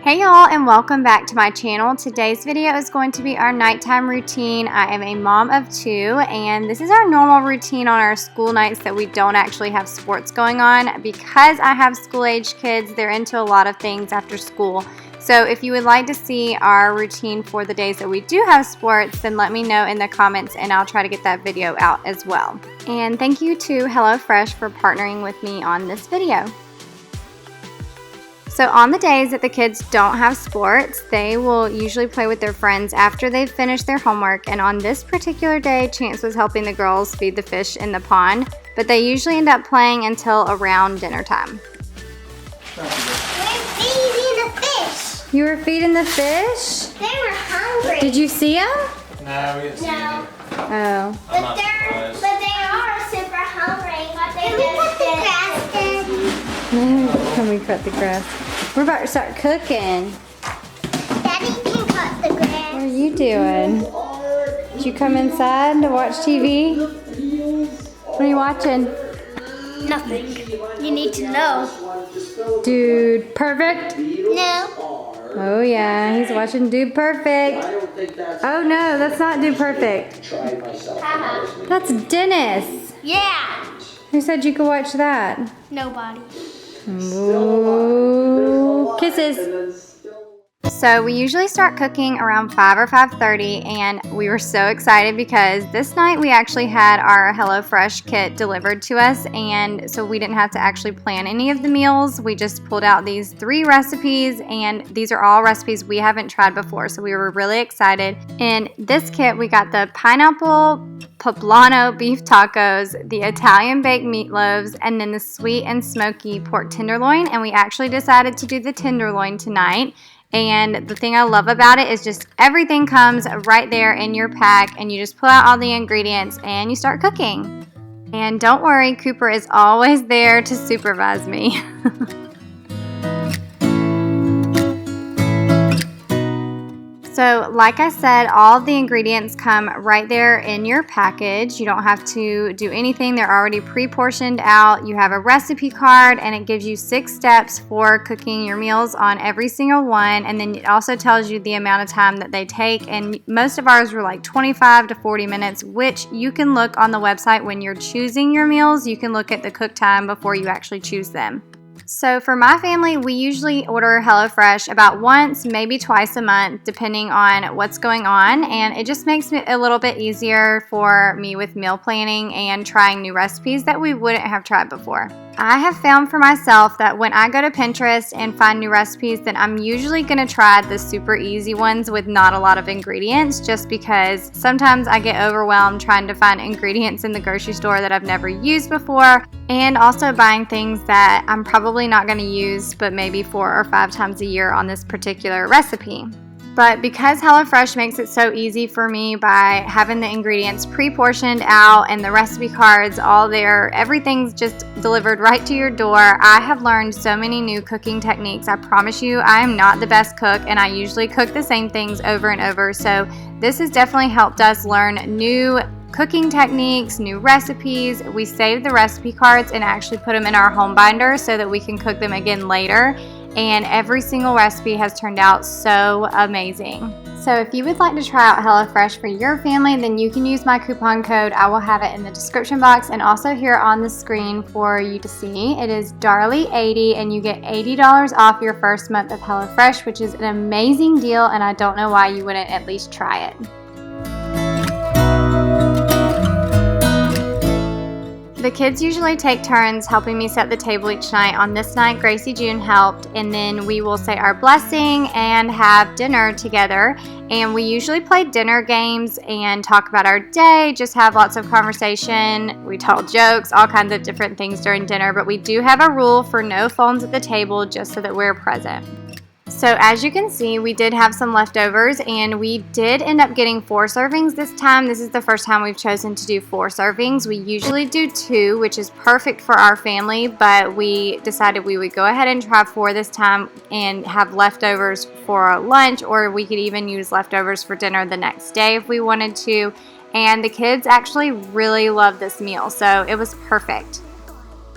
Hey y'all, and welcome back to my channel. Today's video is going to be our nighttime routine. I am a mom of two, and this is our normal routine on our school nights that we don't actually have sports going on. Because I have school-age kids, they're into a lot of things after school. So if you would like to see our routine for the days that we do have sports, then let me know in the comments and I'll try to get that video out as well. And thank you to HelloFresh for partnering with me on this video. So on the days that the kids don't have sports, they will usually play with their friends after they've finished their homework. And on this particular day, Chance was helping the girls feed the fish in the pond, but they usually end up playing until around dinner time. We're feeding the fish. You were feeding the fish? They were hungry. Did you see them? No, we didn't see them. Oh. But they are super hungry. But they just did. Can we cut the grass? We're about to start cooking. Daddy can cut the grass. What are you doing? Did you come inside to watch TV? What are you watching? Nothing. You need to know. Dude Perfect? No. Oh yeah, he's watching Dude Perfect. Oh no, that's not Dude Perfect. That's Dennis. Yeah. Who said you could watch that? Nobody. Ooh, kisses. So we usually start cooking around 5 or 5:30, and we were so excited because this night we actually had our HelloFresh kit delivered to us, and so we didn't have to actually plan any of the meals. We just pulled out these 3 recipes, and these are all recipes we haven't tried before, so we were really excited. In this kit, we got the pineapple poblano beef tacos, the Italian baked meatloaves, and then the sweet and smoky pork tenderloin, and we actually decided to do the tenderloin tonight. And the thing I love about it is just everything comes right there in your pack, and you just pull out all the ingredients and you start cooking. And don't worry, Cooper is always there to supervise me. So like I said, all of the ingredients come right there in your package. You don't have to do anything. They're already pre-portioned out. You have a recipe card, and it gives you 6 steps for cooking your meals on every single one. And then it also tells you the amount of time that they take. And most of ours were like 25 to 40 minutes, which you can look on the website when you're choosing your meals. You can look at the cook time before you actually choose them. So for my family, we usually order HelloFresh about once, maybe twice a month, depending on what's going on. And it just makes it a little bit easier for me with meal planning and trying new recipes that we wouldn't have tried before. I have found for myself that when I go to Pinterest and find new recipes, then I'm usually going to try the super easy ones with not a lot of ingredients, just because sometimes I get overwhelmed trying to find ingredients in the grocery store that I've never used before, and also buying things that I'm probably not going to use but maybe 4 or 5 times a year on this particular recipe. But because HelloFresh makes it so easy for me by having the ingredients pre-portioned out and the recipe cards all there, everything's just delivered right to your door, I have learned so many new cooking techniques. I promise you, I am not the best cook, and I usually cook the same things over and over. So this has definitely helped us learn new cooking techniques, new recipes. We save the recipe cards and actually put them in our home binder so that we can cook them again later. And every single recipe has turned out so amazing. So if you would like to try out HelloFresh for your family, then you can use my coupon code. I will have it in the description box and also here on the screen for you to see. It is Darley80, and you get $80 off your first month of HelloFresh, which is an amazing deal, and I don't know why you wouldn't at least try it. The kids usually take turns helping me set the table each night. On this night, Gracie June helped, and then we will say our blessing and have dinner together. And we usually play dinner games and talk about our day, just have lots of conversation. We tell jokes, all kinds of different things during dinner, but we do have a rule for no phones at the table just so that we're present. So as you can see, we did have some leftovers, and we did end up getting 4 servings this time. This is the first time we've chosen to do 4 servings. We usually do 2, which is perfect for our family, but we decided we would go ahead and try 4 this time and have leftovers for lunch, or we could even use leftovers for dinner the next day if we wanted to. And the kids actually really love this meal, so it was perfect.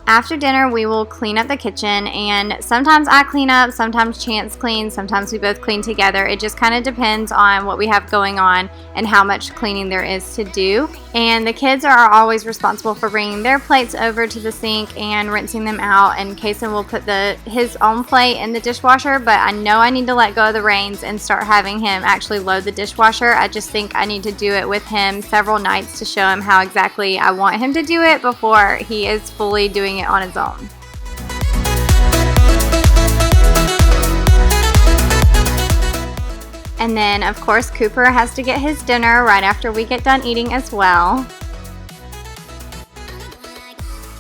After dinner, we will clean up the kitchen, and sometimes I clean up, sometimes Chance cleans, sometimes we both clean together. It just kind of depends on what we have going on and how much cleaning there is to do. And the kids are always responsible for bringing their plates over to the sink and rinsing them out, and Kason will put his own plate in the dishwasher, but I know I need to let go of the reins and start having him actually load the dishwasher. I just think I need to do it with him several nights to show him how exactly I want him to do it before he is fully doing it on his own. And then, of course, Cooper has to get his dinner right after we get done eating as well.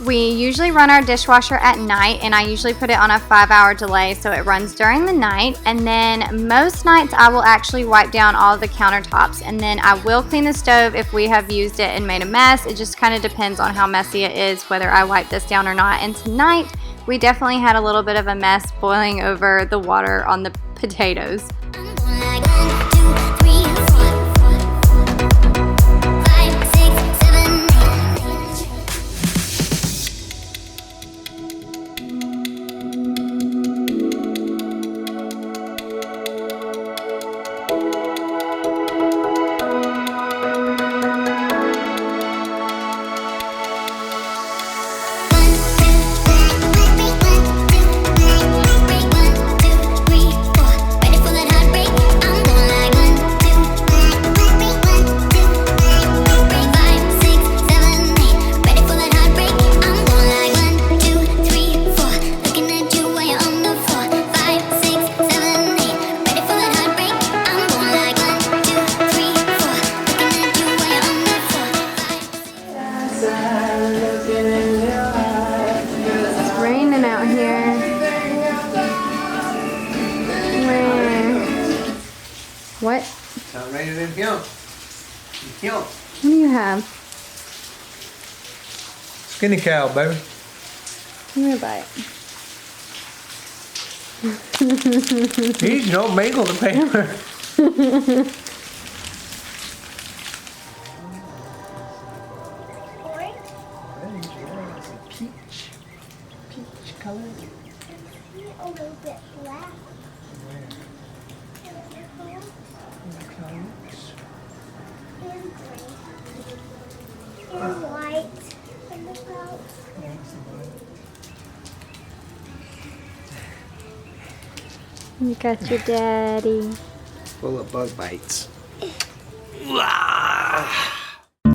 We usually run our dishwasher at night, and I usually put it on a 5-hour delay so it runs during the night. And then most nights I will actually wipe down all of the countertops, and then I will clean the stove if we have used it and made a mess. It just kind of depends on how messy it is, whether I wipe this down or not. And tonight we definitely had a little bit of a mess boiling over the water on the potatoes. What? I'm ready to kill. Kill. What do you have? Skinny cow, baby. Give me a bite. Geez, don't mangle the paper. Peach color. A little bit black. And gray. And white. And the pouch. You got your daddy. Full of bug bites.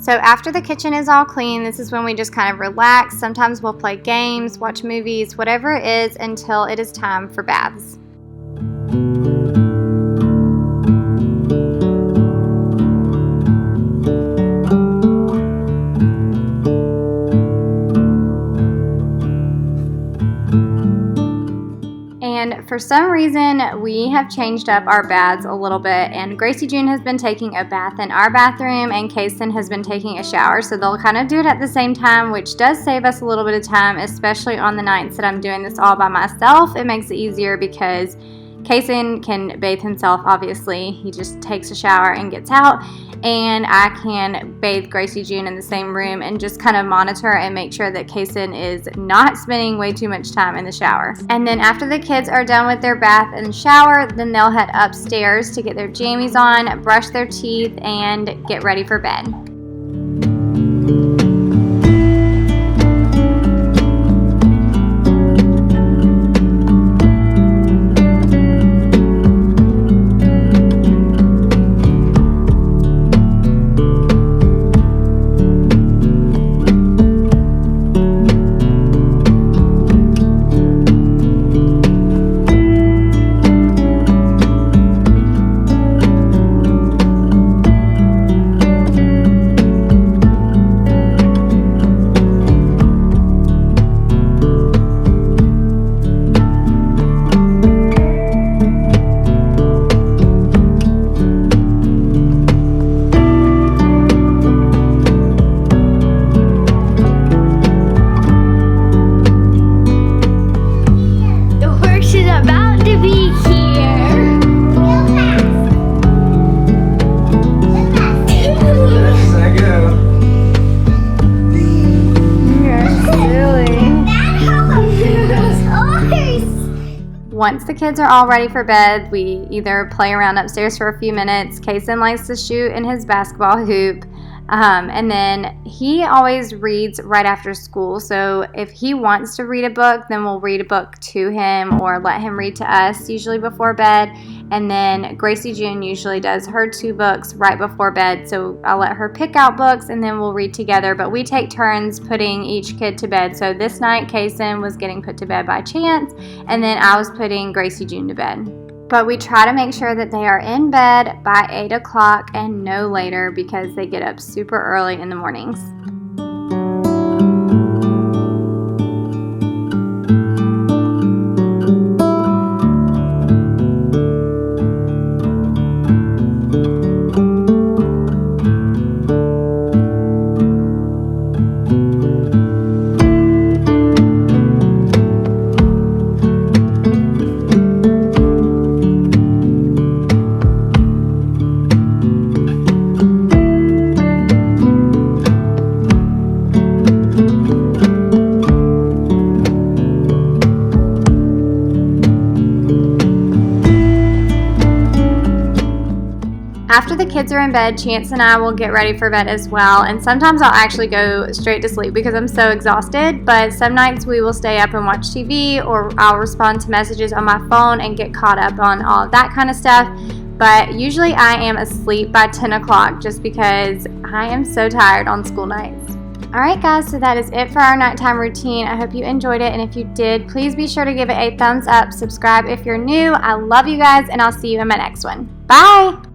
So after the kitchen is all clean, this is when we just kind of relax. Sometimes we'll play games, watch movies, whatever it is until it is time for baths. And for some reason, we have changed up our baths a little bit, and Gracie June has been taking a bath in our bathroom, and Kason has been taking a shower, so they'll kind of do it at the same time, which does save us a little bit of time, especially on the nights that I'm doing this all by myself. It makes it easier because Kason can bathe himself, obviously. He just takes a shower and gets out, and I can bathe Gracie June in the same room and just kind of monitor and make sure that Kason is not spending way too much time in the shower. And then after the kids are done with their bath and shower, then they'll head upstairs to get their jammies on, brush their teeth, and get ready for bed. Once the kids are all ready for bed, we either play around upstairs for a few minutes. Kason likes to shoot in his basketball hoop. And then he always reads right after school. So if he wants to read a book, then we'll read a book to him or let him read to us, usually before bed. And then Gracie June usually does her 2 books right before bed. So I'll let her pick out books and then we'll read together. But we take turns putting each kid to bed. So this night, Kason was getting put to bed by Chance, and then I was putting Gracie June to bed. But we try to make sure that they are in bed by 8 o'clock and no later because they get up super early in the mornings. After the kids are in bed, Chance and I will get ready for bed as well, and sometimes I'll actually go straight to sleep because I'm so exhausted, but some nights we will stay up and watch TV, or I'll respond to messages on my phone and get caught up on all of that kind of stuff. But usually I am asleep by 10 o'clock just because I am so tired on school nights. Alright guys, so that is it for our nighttime routine. I hope you enjoyed it, and if you did, please be sure to give it a thumbs up, subscribe if you're new. I love you guys, and I'll see you in my next one. Bye!